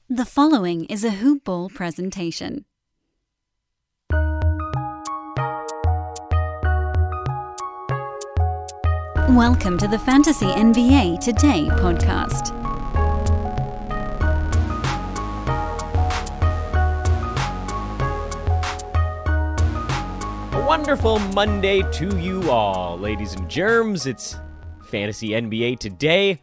The following is a Hoop Ball presentation. Welcome to the Fantasy NBA Today podcast. A wonderful Monday to you all, ladies and germs. It's Fantasy NBA Today,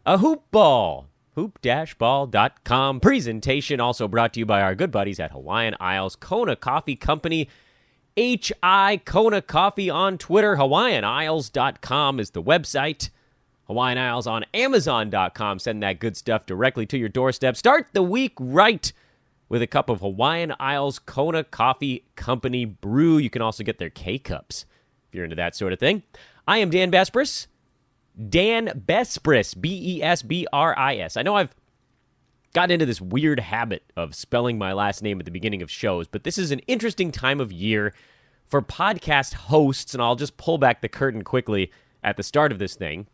a Hoop Ball. Hoop-ball.com presentation, also brought to you by our good buddies at Hawaiian Isles Kona Coffee Company. HI Kona Coffee on Twitter. HawaiianIsles.com is the website. Hawaiian Isles on Amazon.com. Send that good stuff directly to your doorstep. Start the week right with a cup of Hawaiian Isles Kona Coffee Company brew. You can also get their K-Cups if you're into that sort of thing. I am Dan Besbris. Dan Besbris, B-E-S-B-R-I-S. I know I've gotten into this weird habit of spelling my last name at the beginning of shows, but this is an interesting time of year for podcast hosts, and I'll just pull back the curtain quickly at the start of this thing.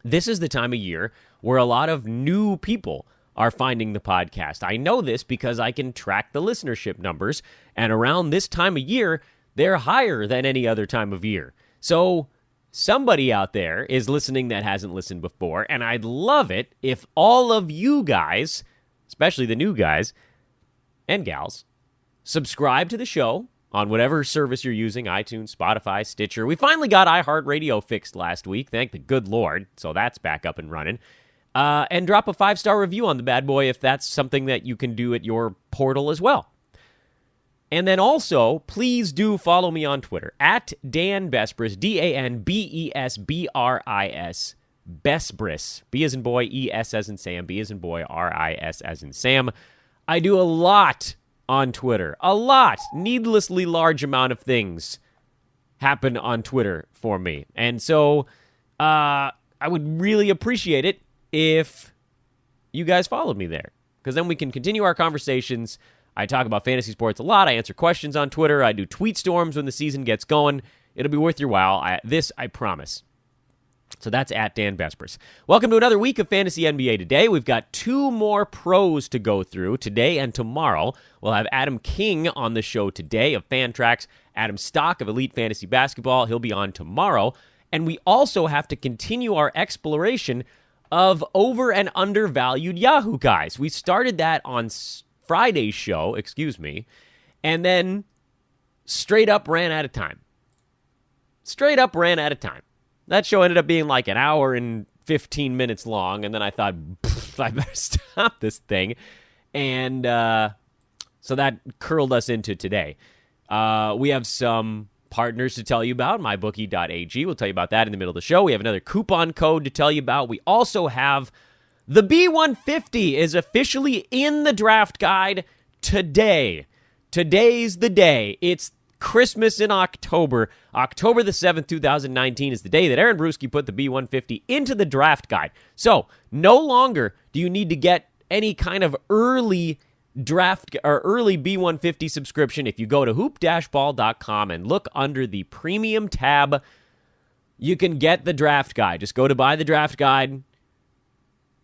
This is the time of year where a lot of new people are finding the podcast. I know this because I can track the listenership numbers, and around this time of year, they're higher than any other time of year. So somebody out there is listening that hasn't listened before, and I'd love it if all of you guys, especially the new guys and gals, subscribe to the show on whatever service you're using, iTunes, Spotify, Stitcher. We finally got iHeartRadio fixed last week, thank the good Lord, so that's back up and running. And drop a 5-star review on the bad boy if that's something that you can do at your portal as well. And then also, please do follow me on Twitter, at Dan Besbris, D-A-N-B-E-S-B-R-I-S, Besbris, B as in boy, E-S as in Sam, B as in boy, R-I-S as in Sam. I do a lot on Twitter, a lot, needlessly large amount of things happen on Twitter for me. And so I would really appreciate it if you guys followed me there, because then we can continue our conversations. I talk about fantasy sports a lot. I answer questions on Twitter. I do tweet storms when the season gets going. It'll be worth your while. I promise. So that's at Dan Besbris. Welcome to another week of Fantasy NBA Today. We've got 2 more pros to go through today and tomorrow. We'll have Adam King on the show today of Fantrax, Adam Stock of Elite Fantasy Basketball. He'll be on tomorrow. And we also have to continue our exploration of over and undervalued Yahoo guys. We started that on Friday's show, and then straight up ran out of time. That show ended up being like an hour and 15 minutes long, and then I thought, I better stop this thing. And so that curled us into today. We have some partners to tell you about, mybookie.ag. We'll tell you about that in the middle of the show. We have another coupon code to tell you about. We also have the B150 is officially in the draft guide today. Today's the day. It's Christmas in October. October the 7th, 2019 is the day that Aaron Bruski put the B150 into the draft guide. So no longer do you need to get any kind of early draft or early B150 subscription. If you go to hoop-ball.com and look under the premium tab, you can get the draft guide. Just go to buy the draft guide.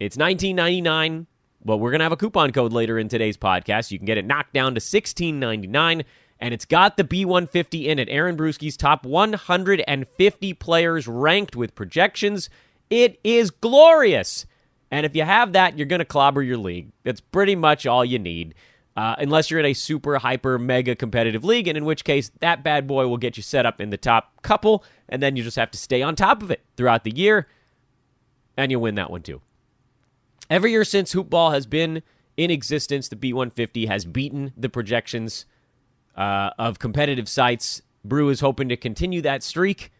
It's $19.99, but we're going to have a coupon code later in today's podcast. You can get it knocked down to $16.99, and it's got the B150 in it. Aaron Bruski's top 150 players ranked with projections. It is glorious. And if you have that, you're going to clobber your league. That's pretty much all you need, unless you're in a super, hyper, mega competitive league, and in which case that bad boy will get you set up in the top couple, and then you just have to stay on top of it throughout the year, and you'll win that one too. Every year since Hoop Ball has been in existence, the B150 has beaten the projections of competitive sites. Brew is hoping to continue that streak.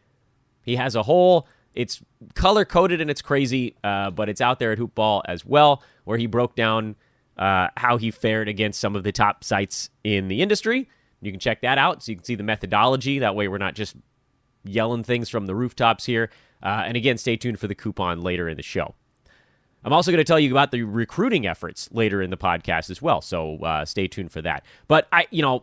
He has a whole, it's color-coded and it's crazy, but it's out there at Hoop Ball as well, where he broke down how he fared against some of the top sites in the industry. You can check that out so you can see the methodology. That way we're not just yelling things from the rooftops here. And again, stay tuned for the coupon later in the show. I'm also going to tell you about the recruiting efforts later in the podcast as well, so stay tuned for that. But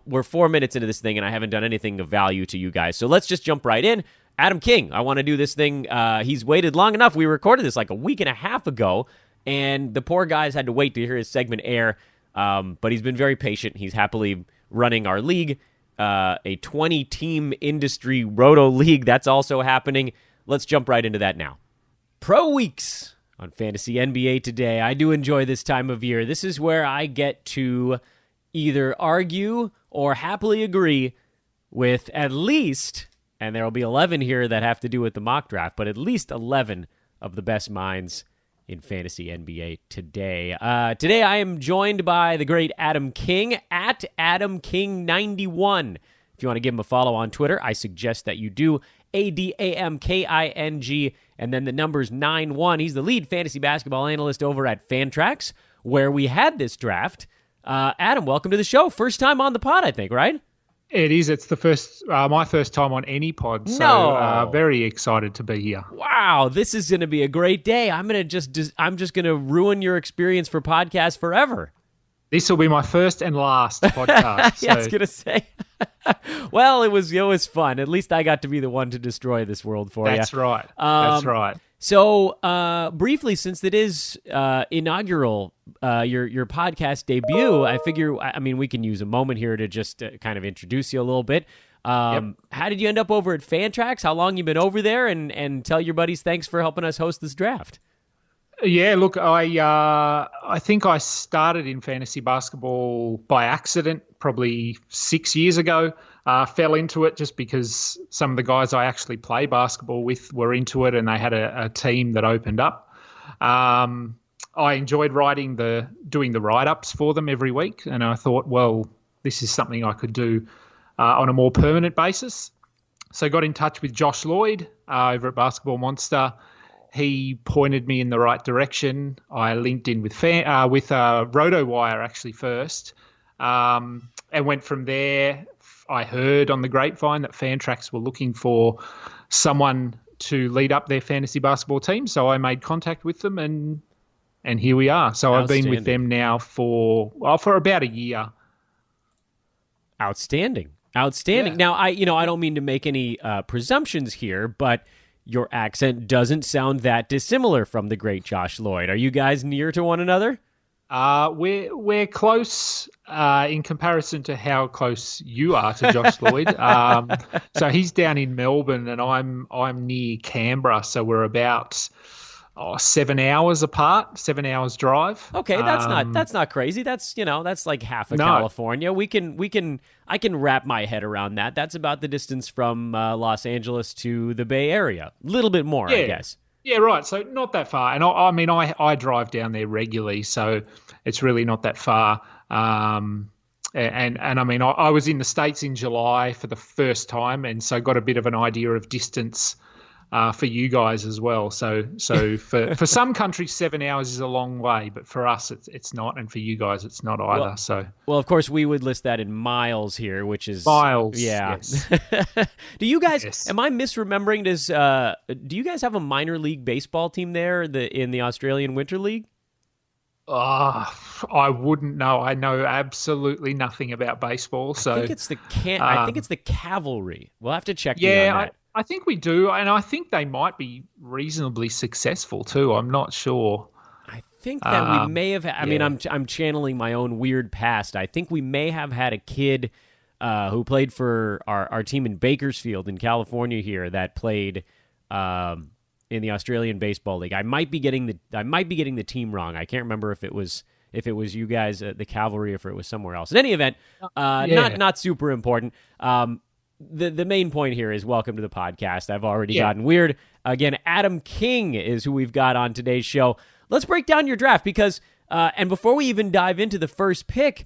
we're 4 minutes into this thing, and I haven't done anything of value to you guys, so let's just jump right in. Adam King, I want to do this thing. He's waited long enough. We recorded this like a week and a half ago, and the poor guy's had to wait to hear his segment air, but he's been very patient. He's happily running our league, a 20-team industry Roto league. That's also happening. Let's jump right into that now. Pro Weeks on Fantasy NBA Today. I do enjoy this time of year. This is where I get to either argue or happily agree with at least, and there will be 11 here that have to do with the mock draft, but at least 11 of the best minds in Fantasy NBA today. Today I am joined by the great Adam King at AdamKing91. If you want to give him a follow on Twitter, I suggest that you do. ADAMKING, and then the number's 91. He's the lead fantasy basketball analyst over at Fantrax, where we had this draft. Adam, welcome to the show. First time on the pod, I think, right? It is. It's the first, my first time on any pod. So very excited to be here. Wow, this is going to be a great day. I'm just going to ruin your experience for podcasts forever. This will be my first and last podcast. Yeah, I was going to say. Well, it was fun. At least I got to be the one to destroy this world for you. That's right. That's right. So, briefly, since it is inaugural, your podcast debut, I figure, we can use a moment here to just kind of introduce you a little bit. How did you end up over at Fantrax? How long you been over there? And tell your buddies thanks for helping us host this draft. Yeah, look, I think I started in fantasy basketball by accident probably 6 years ago. Fell into it just because some of the guys I actually play basketball with were into it, and they had a team that opened up. I enjoyed doing the write-ups for them every week, and I thought, well, this is something I could do on a more permanent basis. So I got in touch with Josh Lloyd over at Basketball Monster. He pointed me in the right direction. I linked in with RotoWire actually first, and went from there. I heard on the grapevine that Fantrax were looking for someone to lead up their fantasy basketball team, so I made contact with them, and here we are. So I've been with them now for about a year. Outstanding. Yeah. Now, I don't mean to make any presumptions here, but your accent doesn't sound that dissimilar from the great Josh Lloyd. Are you guys near to one another? We're close in comparison to how close you are to Josh Lloyd. So he's down in Melbourne, and I'm near Canberra. So we're about 7 hours apart, 7 hours drive. Okay, that's not crazy. That's like half of California. I can wrap my head around that. That's about the distance from Los Angeles to the Bay Area. A little bit more, I guess. Yeah, right. So not that far. And I drive down there regularly, so it's really not that far. I was in the States in July for the first time, and so got a bit of an idea of distance for you guys as well. So for some countries, 7 hours is a long way, but for us, it's not, and for you guys, it's not either. Well, of course, we would list that in miles here, which is miles. Yeah. Yes. Do you guys? Yes. Am I misremembering? Do you guys have a minor league baseball team there? In the Australian Winter League? I wouldn't know. I know absolutely nothing about baseball. So I think it's the Cavalry. We'll have to check. On that. I think we do, and I think they might be reasonably successful too. I'm not sure. I think that we may have. I'm channeling my own weird past. I think we may have had a kid who played for our team in Bakersfield in California here that played in the Australian Baseball League. I might be getting the team wrong. I can't remember if it was you guys, the Cavalry, or if it was somewhere else. In any event, not super important. The main point here is welcome to the podcast. I've already gotten weird. Again, Adam King is who we've got on today's show. Let's break down your draft because, and before we even dive into the first pick,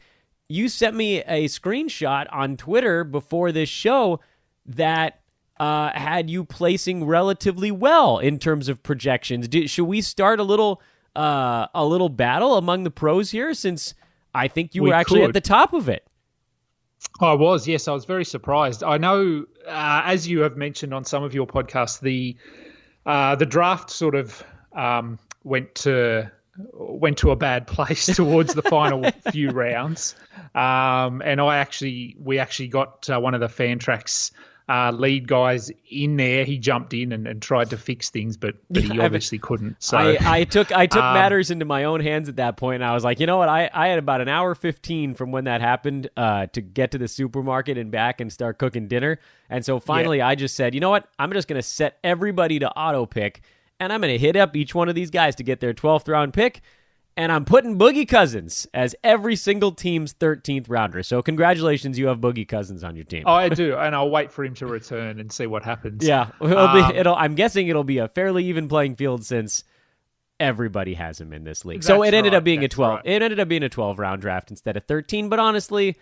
you sent me a screenshot on Twitter before this show that had you placing relatively well in terms of projections. Should we start a little battle among the pros here, since I think you were actually at the top of it? I was, yes. I was very surprised. I know, as you have mentioned on some of your podcasts, the draft sort of went to a bad place towards the final few rounds, and we actually got one of the Fantrax lead guys in there, he jumped in and tried to fix things, but he obviously couldn't. So I took matters into my own hands at that point, and I was like, you know what? I had about an hour 15 from when that happened to get to the supermarket and back and start cooking dinner. And so finally, I just said, you know what? I'm just going to set everybody to auto pick, and I'm going to hit up each one of these guys to get their 12th round pick. And I'm putting Boogie Cousins as every single team's 13th rounder. So congratulations, you have Boogie Cousins on your team. Oh, I do, and I'll wait for him to return and see what happens. Yeah, I'm guessing it'll be a fairly even playing field since everybody has him in this league. So it ended up being a 12. Right. It ended up being a 12-round draft instead of 13. But honestly,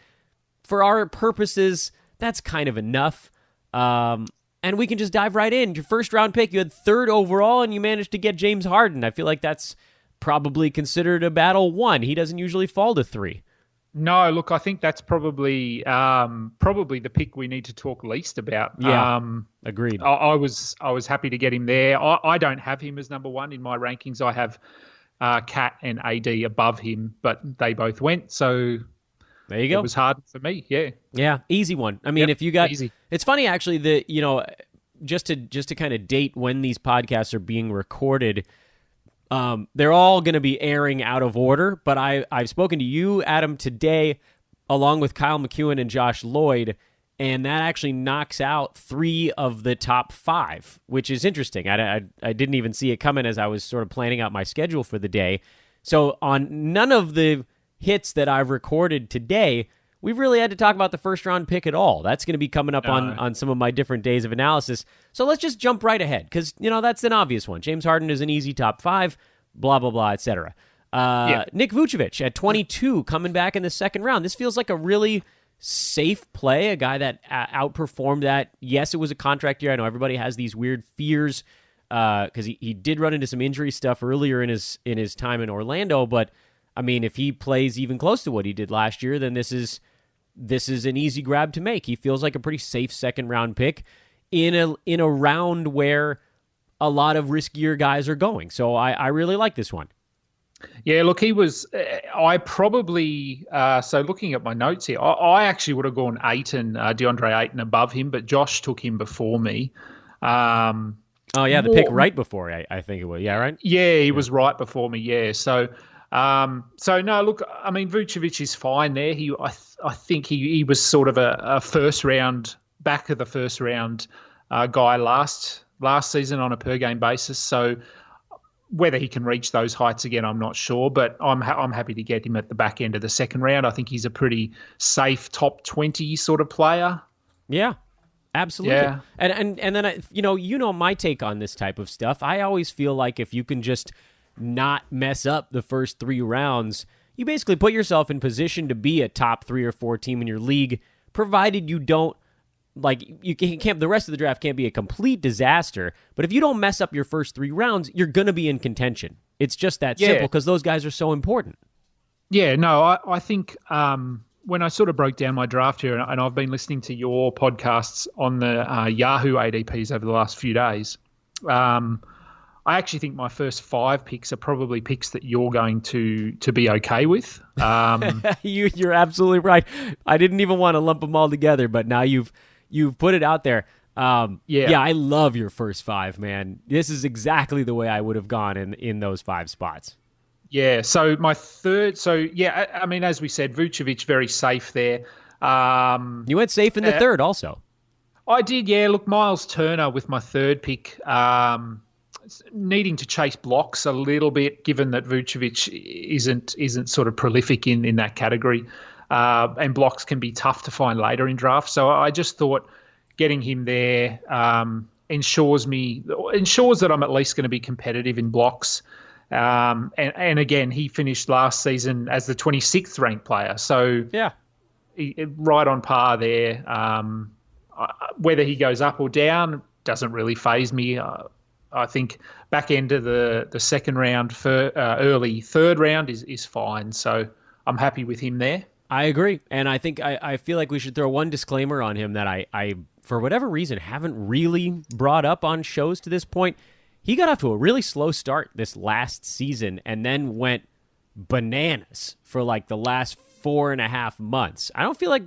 for our purposes, that's kind of enough. And we can just dive right in. Your first round pick, you had 3rd overall, and you managed to get James Harden. I feel like that's probably considered a battle won. He doesn't usually fall to 3. No, look, I think that's probably the pick we need to talk least about. Yeah, agreed. I was happy to get him there. I don't have him as number 1 in my rankings. I have Cat and AD above him, but they both went. So there you go. It was hard for me. Yeah, easy one. I mean, if you got easy. It's funny actually that just to kind of date when these podcasts are being recorded. They're all going to be airing out of order, but I've spoken to you, Adam, today, along with Kyle McEwen and Josh Lloyd, and that actually knocks out 3 of the top 5, which is interesting. I didn't even see it coming as I was sort of planning out my schedule for the day. So on none of the hits that I've recorded today, we've really had to talk about the first-round pick at all. That's going to be coming up on some of my different days of analysis. So let's just jump right ahead, because, that's an obvious one. James Harden is an easy top 5, blah, blah, blah, etc. Nick Vucevic at 22, coming back in the second round. This feels like a really safe play, a guy that outperformed that. Yes, it was a contract year. I know everybody has these weird fears because he did run into some injury stuff earlier in his time in Orlando, but I mean, if he plays even close to what he did last year, then this is an easy grab to make. He feels like a pretty safe second-round pick in a round where a lot of riskier guys are going. So I really like this one. Yeah, look, he was. I probably so looking at my notes here, I actually would have gone DeAndre Ayton above him, but Josh took him before me. The pick right before I think it was. Yeah, right. Yeah, he was right before me. Yeah, so no, look, I mean, Vucevic is fine there. I think he was sort of a first round, back of the first round guy last season on a per game basis. So whether he can reach those heights again, I'm not sure, but I'm happy to get him at the back end of the second round. I think he's a pretty safe top 20 sort of player. Yeah. Absolutely. Yeah. And then my take on this type of stuff. I always feel like if you can just not mess up the first 3 rounds, you basically put yourself in position to be a top 3 or 4 team in your league, provided you don't, you can't, the rest of the draft can't be a complete disaster, but if you don't mess up your first 3 rounds, you're going to be in contention. It's just that simple because those guys are so important. Yeah, no, I think when I sort of broke down my draft here, and I've been listening to your podcasts on the Yahoo ADPs over the last few days, I actually think my first 5 picks are probably picks that you're going to be okay with. You're absolutely right. I didn't even want to lump them all together, but now you've put it out there. I love your first 5, man. This is exactly the way I would have gone in those 5 spots. Yeah, so my third, I mean, as we said, Vucevic, very safe there. You went safe in the third also. I did, yeah. Look, Miles Turner with my third pick, needing to chase blocks a little bit, given that Vucevic isn't sort of prolific in that category, and blocks can be tough to find later in drafts. So I just thought getting him there ensures that I'm at least going to be competitive in blocks. And again, he finished last season as the 26th ranked player. So yeah, right on par there. Whether he goes up or down doesn't really faze me. I think back end of the second round, early third round is fine. So I'm happy with him there. I agree. And I think I feel like we should throw one disclaimer on him that I for whatever reason, haven't really brought up on shows to this point. He got off to a really slow start this last season and then went bananas for the last 4.5 months. I don't feel like,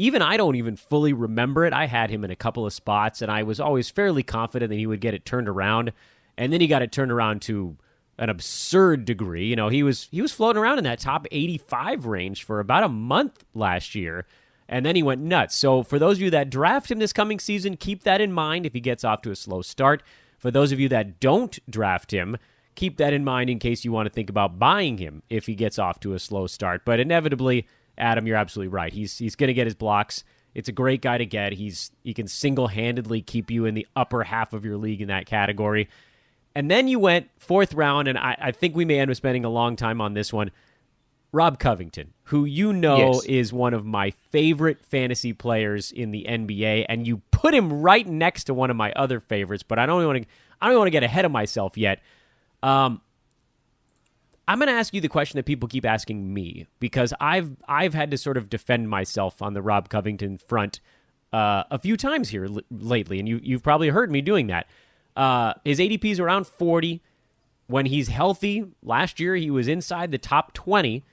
even I don't even fully remember it. I had him in a couple of spots, and I was always fairly confident that he would get it turned around. And then he got it turned around to an absurd degree. You know, he was floating around in that top 85 range for about a month last year, and then he went nuts. So for those of you that draft him this coming season, keep that in mind if he gets off to a slow start. For those of you that don't draft him, keep that in mind in case you want to think about buying him if he gets off to a slow start. But inevitably, Adam, you're absolutely right. He's going to get his blocks. It's a great guy to get. He can single-handedly keep you in the upper half of your league in that category. And then you went fourth round, and I think we may end up spending a long time on this one. Rob Covington, who Yes. is one of my favorite fantasy players in the NBA, and you put him right next to one of my other favorites. But I don't want to get ahead of myself yet. I'm going to ask you the question that people keep asking me, because I've had to sort of defend myself on the Rob Covington front a few times here lately, and you've probably heard me doing that. His ADP is around 40. When he's healthy, last year he was inside the top 20,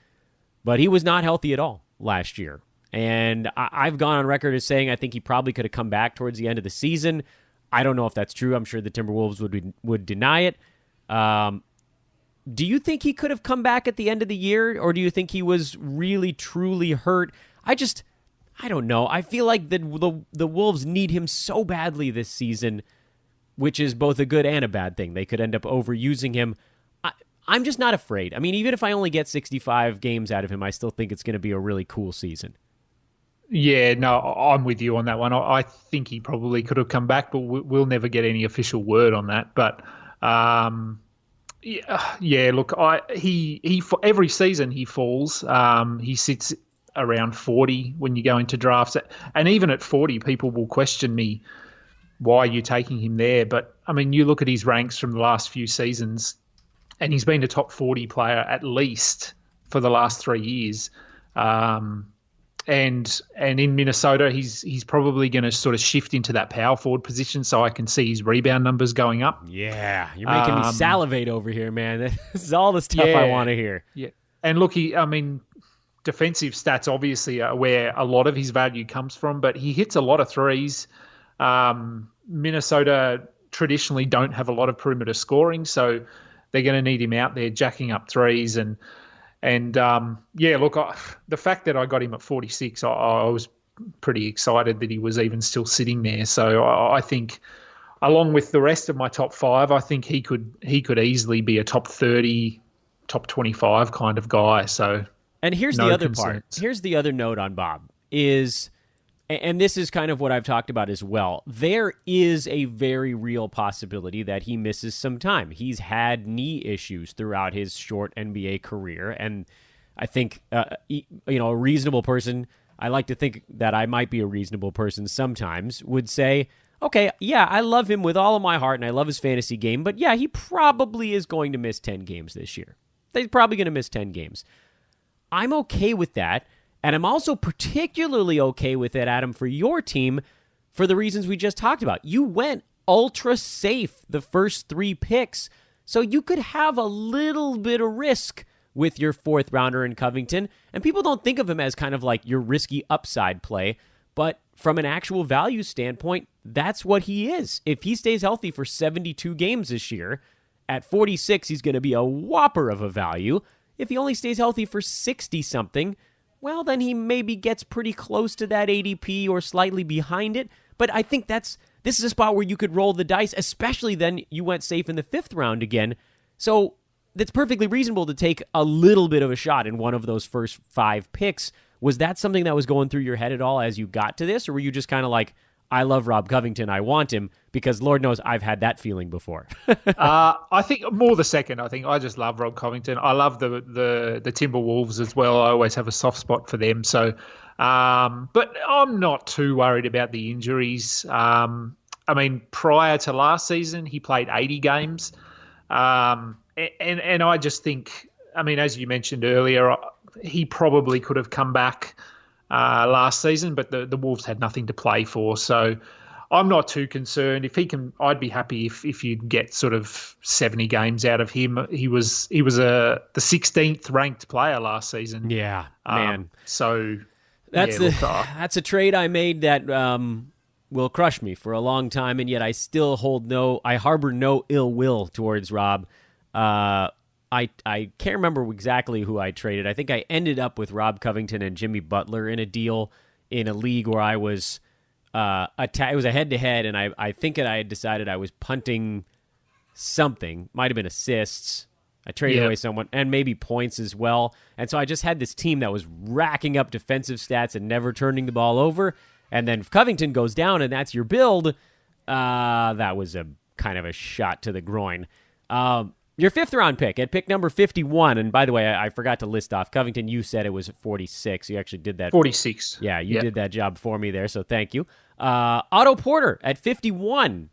but he was not healthy at all last year. And I've gone on record as saying I think he probably could have come back towards the end of the season. I don't know if that's true. I'm sure the Timberwolves would deny it. Do you think he could have come back at the end of the year, or do you think he was really, truly hurt? I don't know. I feel like the Wolves need him so badly this season, which is both a good and a bad thing. They could end up overusing him. I'm just not afraid. I mean, even if I only get 65 games out of him, I still think it's going to be a really cool season. Yeah, no, I'm with you on that one. I think he probably could have come back, but we'll never get any official word on that. But yeah, look, he for every season he falls. He sits around 40 when you go into drafts, and even at 40, people will question me, why are you taking him there? But I mean, you look at his ranks from the last few seasons, and he's been a top 40 player at least for the last 3 years. And in Minnesota, he's probably going to sort of shift into that power forward position, so I can see his rebound numbers going up. Yeah, you're making me salivate over here, man. This is all the stuff I want to hear. Yeah, and look, defensive stats obviously are where a lot of his value comes from, but he hits a lot of threes. Minnesota traditionally don't have a lot of perimeter scoring, so they're going to need him out there jacking up threes. And look, the fact that I got him at 46, I was pretty excited that he was even still sitting there. So I think, along with the rest of my top 5, I think he could easily be a top 30, top 25 kind of guy. So, and here's the other part. Here's the other note on Bob is, and this is kind of what I've talked about as well, there is a very real possibility that he misses some time. He's had knee issues throughout his short NBA career, and I think a reasonable person, I like to think that I might be a reasonable person sometimes, would say, okay, yeah, I love him with all of my heart, and I love his fantasy game, but yeah, he probably is going to miss 10 games this year. He's probably going to miss 10 games. I'm okay with that. And I'm also particularly okay with it, Adam, for your team, for the reasons we just talked about. You went ultra safe the first 3 picks, so you could have a little bit of risk with your 4th rounder in Covington. And people don't think of him as kind of like your risky upside play, but from an actual value standpoint, that's what he is. If he stays healthy for 72 games this year, at 46, he's going to be a whopper of a value. If he only stays healthy for 60-something, well, then he maybe gets pretty close to that ADP or slightly behind it. But I think this is a spot where you could roll the dice, especially then you went safe in the 5th round again. So that's perfectly reasonable to take a little bit of a shot in one of those first 5 picks. Was that something that was going through your head at all as you got to this? Or were you just kind of like, I love Rob Covington, I want him, because Lord knows I've had that feeling before. I think more the second. I think I just love Rob Covington. I love the Timberwolves as well. I always have a soft spot for them. So, but I'm not too worried about the injuries. I mean, prior to last season, he played 80 games. And I just think, I mean, as you mentioned earlier, he probably could have come back last season, but the Wolves had nothing to play for. So I'm not too concerned. If he can, I'd be happy if you get sort of 70 games out of him. He was the 16th ranked player last season. Yeah, man. So That's a trade I made that will crush me for a long time, and yet I still I harbor no ill will towards Rob. I can't remember exactly who I traded. I think I ended up with Rob Covington and Jimmy Butler in a deal in a league where I was it was a head-to-head, and I think that I had decided I was punting something. Might have been assists. I traded away someone, and maybe points as well. And so I just had this team that was racking up defensive stats and never turning the ball over. And then if Covington goes down and that's your build, that was a kind of a shot to the groin. Your fifth-round pick at pick number 51, and by the way, I forgot to list off Covington. You said it was 46. You actually did that. 46. Yeah, you did that job for me there, so thank you. Otto Porter at 51.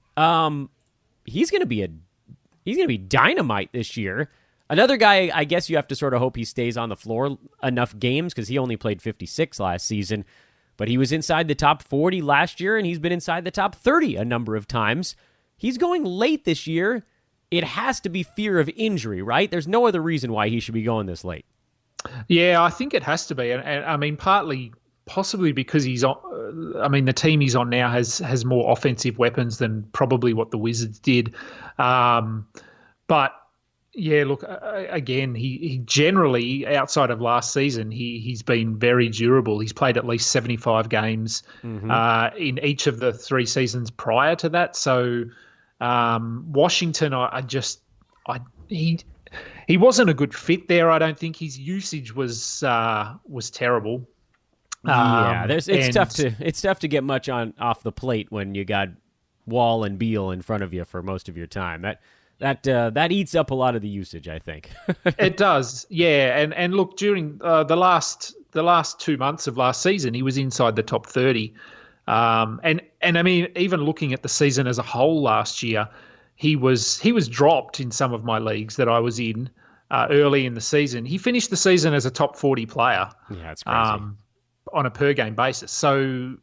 He's going to be dynamite this year. Another guy, I guess you have to sort of hope he stays on the floor enough games because he only played 56 last season. But he was inside the top 40 last year, and he's been inside the top 30 a number of times. He's going late this year. It has to be fear of injury, right? There's no other reason why he should be going this late. Yeah, I think it has to be. And I mean, possibly because he's on. I mean, the team he's on now has more offensive weapons than probably what the Wizards did. But yeah, look, again, he generally, outside of last season, he's been very durable. He's played at least 75 games in each of the 3 seasons prior to that. So Washington, he wasn't a good fit there. I don't think his usage was terrible. It's tough to get much off the plate when you got Wall and Beal in front of you for most of your time. That eats up a lot of the usage, I think. It does, yeah. And look, during the last 2 months of last season, he was inside the top 30. And I mean, even looking at the season as a whole last year, he was dropped in some of my leagues that I was in early in the season. He finished the season as a top 40 player. Yeah, that's crazy. On a per game basis. So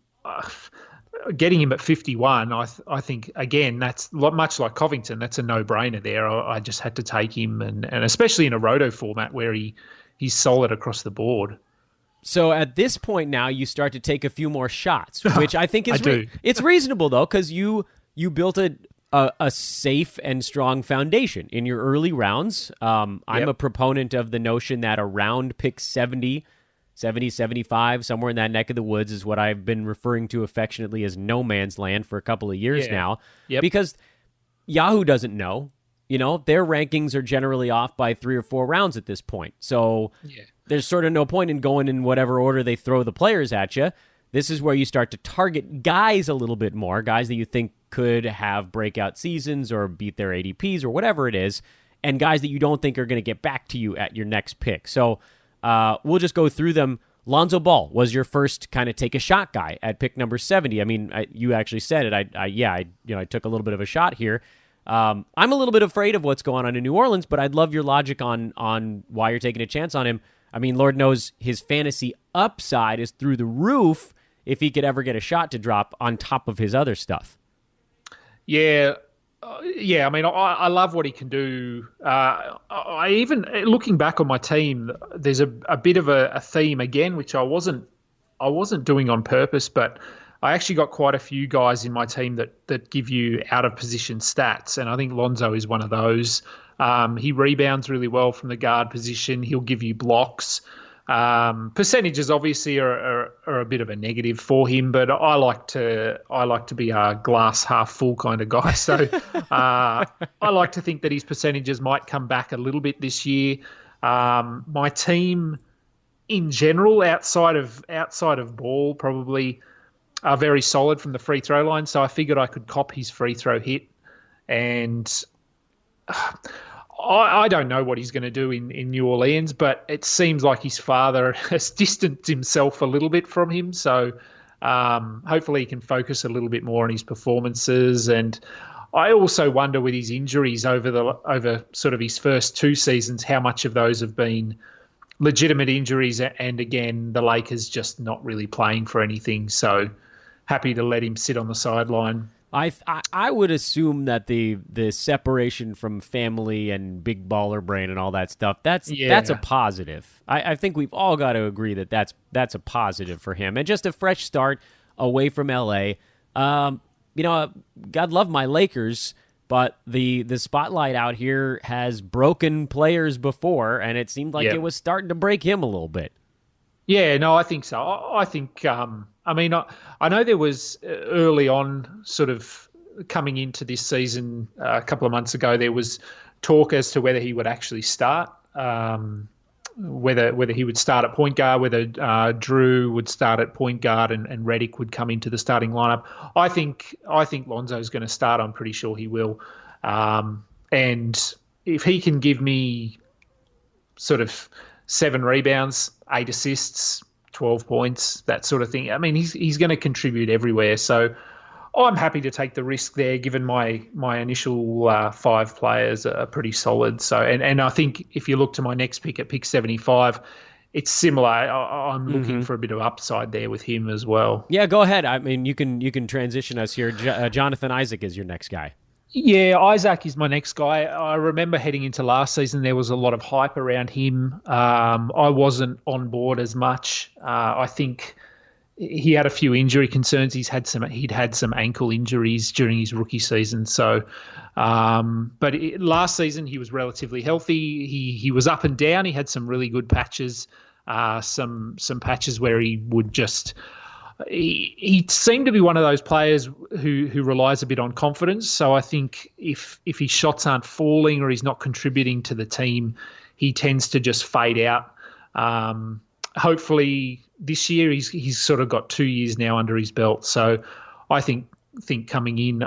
getting him at 51, I think, again, that's much like Covington. That's a no-brainer there. I just had to take him, and especially in a Roto format where he's solid across the board. So at this point now, you start to take a few more shots, which I think is it's reasonable, though, because you built a safe and strong foundation in your early rounds. I'm a proponent of the notion that around pick 70, 75, somewhere in that neck of the woods is what I've been referring to affectionately as no man's land for a couple of years now. Yep. Because Yahoo doesn't know. You know, their rankings are generally off by 3 or 4 rounds at this point. So there's sort of no point in going in whatever order they throw the players at you. This is where you start to target guys a little bit more, guys that you think could have breakout seasons or beat their ADPs or whatever it is, and guys that you don't think are going to get back to you at your next pick. So we'll just go through them. Lonzo Ball was your first kind of take a shot guy at pick number 70. I mean, you actually said it. I took a little bit of a shot here. I'm a little bit afraid of what's going on in New Orleans, but I'd love your logic on why you're taking a chance on him. I mean, Lord knows his fantasy upside is through the roof if he could ever get a shot to drop on top of his other stuff. Yeah. I mean, I love what he can do. I even, looking back on my team, there's a bit of a theme again, which I wasn't doing on purpose, but I actually got quite a few guys in my team that give you out of position stats, and I think Lonzo is one of those. He rebounds really well from the guard position. He'll give you blocks. Percentages obviously are a bit of a negative for him, but I like to be a glass half full kind of guy. So I like to think that his percentages might come back a little bit this year. My team in general, outside of Ball, probably are very solid from the free throw line. So I figured I could cop his free throw hit, and I don't know what he's going to do in New Orleans, but it seems like his father has distanced himself a little bit from him. So hopefully he can focus a little bit more on his performances. And I also wonder with his injuries over sort of his first 2 seasons, how much of those have been legitimate injuries. And again, the Lakers just not really playing for anything. So happy to let him sit on the sideline. I would assume that the separation from family and big baller brain and all that stuff, that's a positive. I think we've all got to agree that that's a positive for him, and just a fresh start away from LA. God love my Lakers, but the spotlight out here has broken players before, and it seemed like it was starting to break him a little bit. Yeah, no, I think so. I think, I know there was early on, sort of coming into this season a couple of months ago, there was talk as to whether he would actually start, whether he would start at point guard, whether Drew would start at point guard and Redick would come into the starting lineup. I think Lonzo's going to start. I'm pretty sure he will. And if he can give me sort of 7 rebounds, 8 assists, 12 points, that sort of thing, I mean, he's going to contribute everywhere. So I'm happy to take the risk there, given my initial 5 players are pretty solid. So, and I think if you look to my next pick at pick 75, it's similar. I'm looking for a bit of upside there with him as well. Yeah, go ahead. I mean, you can transition us here. Jonathan Isaac is your next guy. Yeah, Isaac is my next guy. I remember heading into last season, there was a lot of hype around him. I wasn't on board as much. I think he had a few injury concerns. He'd had some ankle injuries during his rookie season. So, but last season he was relatively healthy. He was up and down. He had some really good patches. Some patches where he would just. He seemed to be one of those players who relies a bit on confidence. So I think if his shots aren't falling or he's not contributing to the team, he tends to just fade out. Hopefully this year he's sort of got 2 years now under his belt. So I think coming in,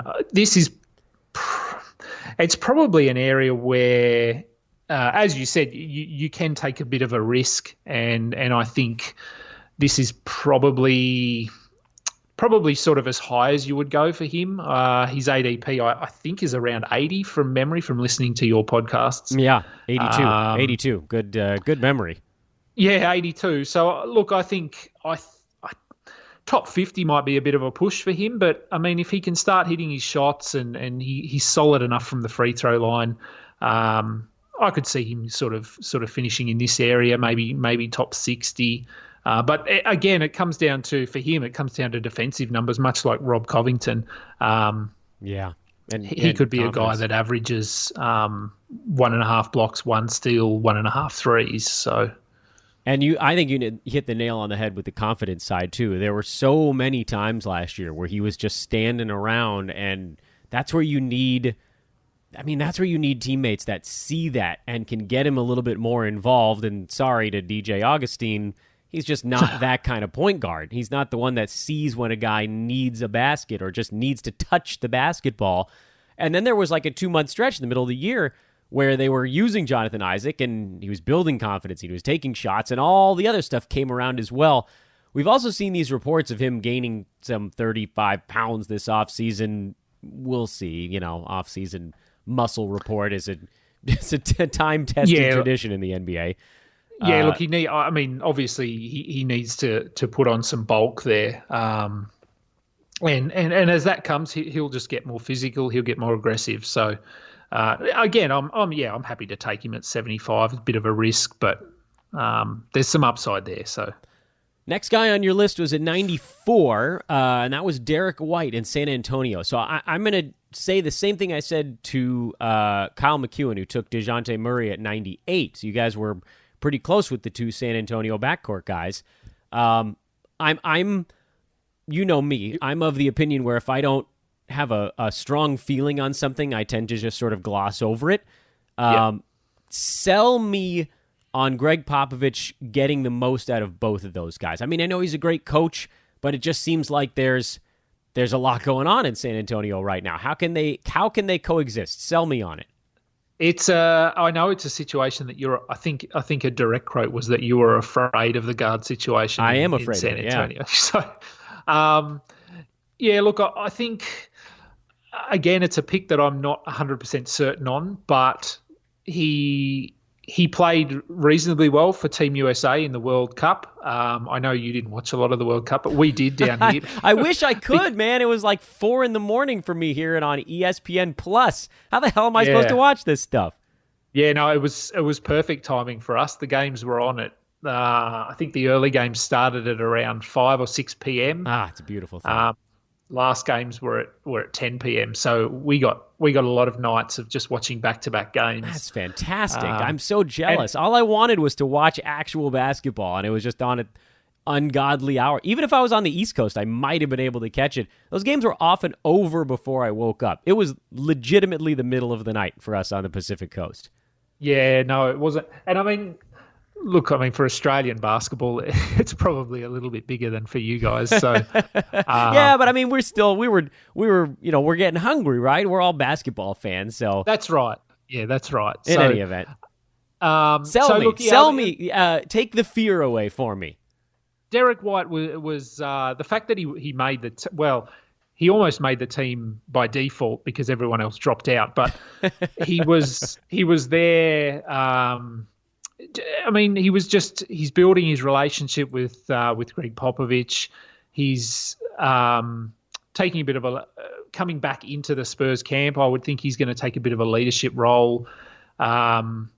it's probably an area where, as you said, you can take a bit of a risk, and I think this is probably sort of as high as you would go for him. His ADP, I think, is around 80 from memory from listening to your podcasts. Yeah, 82. Good memory. Yeah, 82. So, look, I think top 50 might be a bit of a push for him. But, I mean, if he can start hitting his shots and he's solid enough from the free throw line, I could see him sort of finishing in this area, maybe top 60. But again, it comes down to defensive numbers, much like Rob Covington. Yeah. And he could be confidence. A guy that averages 1.5 blocks, 1 steal, 1.5 threes. So, and I think you hit the nail on the head with the confidence side too. There were so many times last year where he was just standing around, and that's where you need teammates that see that and can get him a little bit more involved. And sorry to DJ Augustine, he's just not that kind of point guard. He's not the one that sees when a guy needs a basket or just needs to touch the basketball. And then there was like a 2-month stretch in the middle of the year where they were using Jonathan Isaac, and he was building confidence. He was taking shots, and all the other stuff came around as well. We've also seen these reports of him gaining some 35 pounds this offseason. We'll see. Offseason muscle report is a time-tested tradition in the NBA. Yeah, look, obviously he needs to put on some bulk there. And as that comes, he'll just get more physical. He'll get more aggressive. So, again, I'm happy to take him at 75. It's a bit of a risk, but there's some upside there. So, next guy on your list was at 94, and that was Derek White in San Antonio. So I'm going to say the same thing I said to Kyle McEwen, who took DeJounte Murray at 98. So you guys were pretty close with the 2 San Antonio backcourt guys. I'm you know me. I'm of the opinion where if I don't have a strong feeling on something, I tend to just sort of gloss over it. Sell me on Greg Popovich getting the most out of both of those guys. I mean, I know he's a great coach, but it just seems like there's a lot going on in San Antonio right now. How can they coexist? Sell me on it. I know it's a situation that I think a direct quote was that you were afraid of the guard situation. I am afraid in San Antonio. Yeah. So, look, I think, again, it's a pick that I'm not 100% certain on, but he he played reasonably well for Team USA in the World Cup. I know you didn't watch a lot of the World Cup, but we did down here. I wish I could, man. It was like 4 a.m. for me here and on ESPN Plus. How the hell am I supposed to watch this stuff? Yeah, no, it was perfect timing for us. The games were on at I think the early games started at around 5 or 6 p.m. It's a beautiful thing. Last games were at 10 p.m. So we got a lot of nights of just watching back-to-back games. That's fantastic. I'm so jealous. All I wanted was to watch actual basketball, and it was just on an ungodly hour. Even if I was on the East Coast, I might have been able to catch it. Those games were often over before I woke up. It was legitimately the middle of the night for us on the Pacific Coast. Yeah, no, it wasn't. And I mean, look, for Australian basketball, it's probably a little bit bigger than for you guys. So, yeah, but I mean, we were getting hungry, right? We're all basketball fans, so that's right. Yeah, that's right. In any event, sell me, take the fear away for me. Derek White was the fact that he made he almost made the team by default because everyone else dropped out, but he was there. He's building his relationship with Greg Popovich. He's taking a bit of coming back into the Spurs camp. I would think he's going to take a bit of a leadership role. And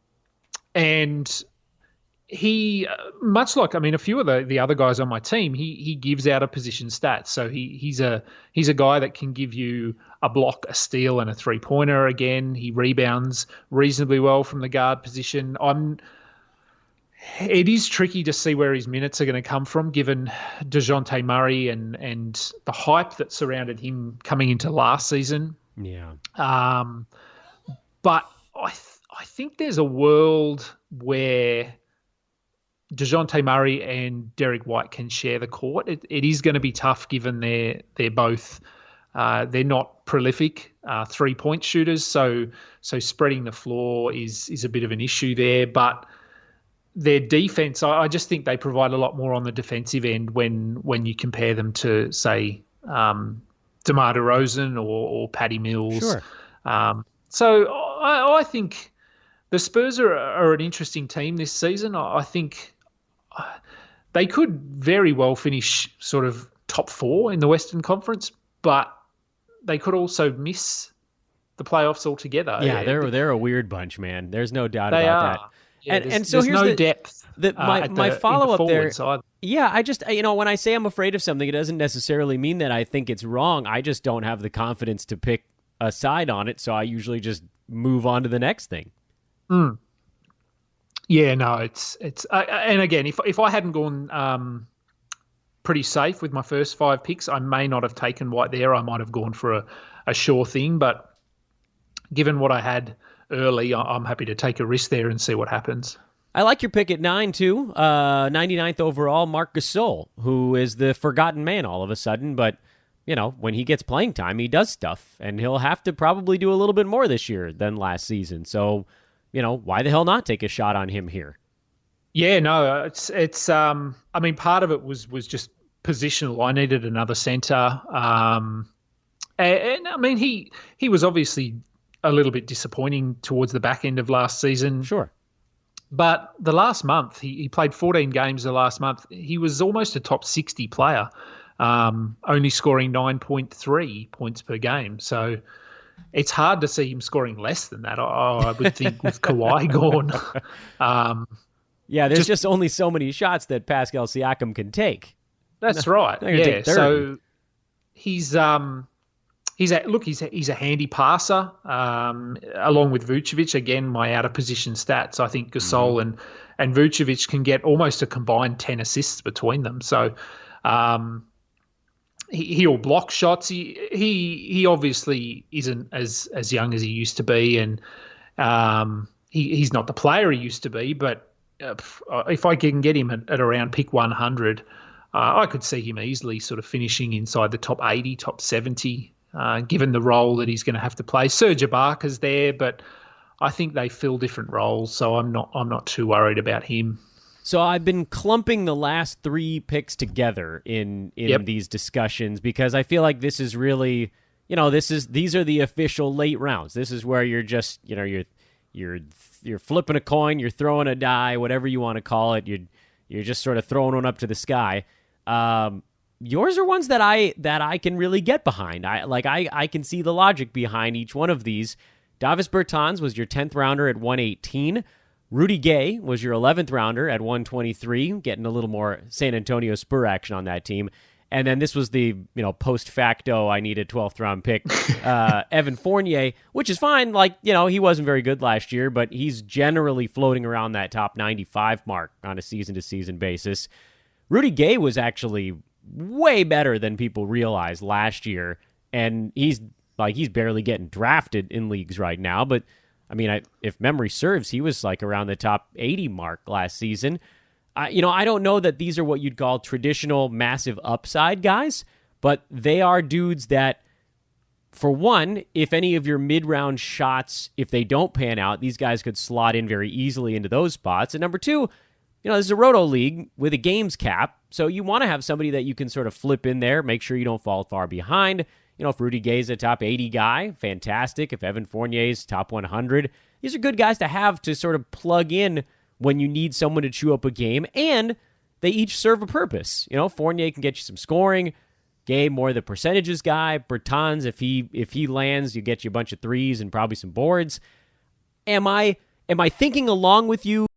he, much like, a few of the other guys on my team, he gives out a position stats. So he's a guy that can give you a block, a steal, and a 3-pointer. Again, he rebounds reasonably well from the guard position. It is tricky to see where his minutes are going to come from, given DeJounte Murray and the hype that surrounded him coming into last season. Yeah. But I think there's a world where DeJounte Murray and Derek White can share the court. It is going to be tough, given they're both they're not prolific 3-point shooters. So spreading the floor is a bit of an issue there, but their defense, I just think they provide a lot more on the defensive end when you compare them to, say, DeMar DeRozan or Patty Mills. Sure. So I think the Spurs are an interesting team this season. I think they could very well finish sort of top 4 in the Western Conference, but they could also miss the playoffs altogether. Yeah, they're a weird bunch, man. There's no doubt about that. Yeah, and so here's no depth. My follow-up there. Either. Yeah, I just, when I say I'm afraid of something, it doesn't necessarily mean that I think it's wrong. I just don't have the confidence to pick a side on it, so I usually just move on to the next thing. Yeah, no, it's and again, if I hadn't gone pretty safe with my first 5 picks, I may not have taken White there. I might have gone for a sure thing, but given what I had early, I'm happy to take a risk there and see what happens. I like your pick at 9, too. 99th overall, Marc Gasol, who is the forgotten man all of a sudden. But, when he gets playing time, he does stuff. And he'll have to probably do a little bit more this year than last season. So, why the hell not take a shot on him here? Yeah, no, it's part of it was just positional. I needed another center. He was obviously a little bit disappointing towards the back end of last season. Sure. But the last month, he played 14 games the last month. He was almost a top 60 player, only scoring 9.3 points per game. So it's hard to see him scoring less than that, I would think, with Kawhi gone. Yeah, there's just only so many shots that Pascal Siakam can take. That's right. Yeah, so he's he's a handy passer, along with Vucevic. Again, my out of position stats. I think Gasol and Vucevic can get almost a combined 10 assists between them. So he'll block shots. He obviously isn't as young as he used to be, and he's not the player he used to be. But if I can get him at around pick 100, I could see him easily sort of finishing inside the top 80, top 70. Given the role that he's going to have to play. Serge Ibaka's there, but I think they fill different roles, so I'm not too worried about him. So I've been clumping the last 3 picks together in these discussions because I feel like this is really, these are the official late rounds. This is where you're just, you're flipping a coin, you're throwing a die, whatever you want to call it. You're just sort of throwing one up to the sky. Yours are ones that I can really get behind. I can see the logic behind each one of these. Davis Bertans was your 10th rounder at 118. Rudy Gay was your 11th rounder at 123, getting a little more San Antonio Spur action on that team. And then this was the, post facto, I need a 12th round pick, Evan Fournier, which is fine. He wasn't very good last year, but he's generally floating around that top 95 mark on a season-to-season basis. Rudy Gay was actually way better than people realized last year, and he's barely getting drafted in leagues right now. But, if memory serves, he was around the top 80 mark last season. I don't know that these are what you'd call traditional massive upside guys, but they are dudes that, for one, if any of your mid-round shots, if they don't pan out, these guys could slot in very easily into those spots. And number two, this is a Roto league with a games cap, so you want to have somebody that you can sort of flip in there, make sure you don't fall far behind. If Rudy Gay's a top 80 guy, fantastic. If Evan Fournier's top 100, these are good guys to have to sort of plug in when you need someone to chew up a game, and they each serve a purpose. Fournier can get you some scoring. Gay, more the percentages guy. Bertans, if he lands, you get you a bunch of threes and probably some boards. Am I thinking along with you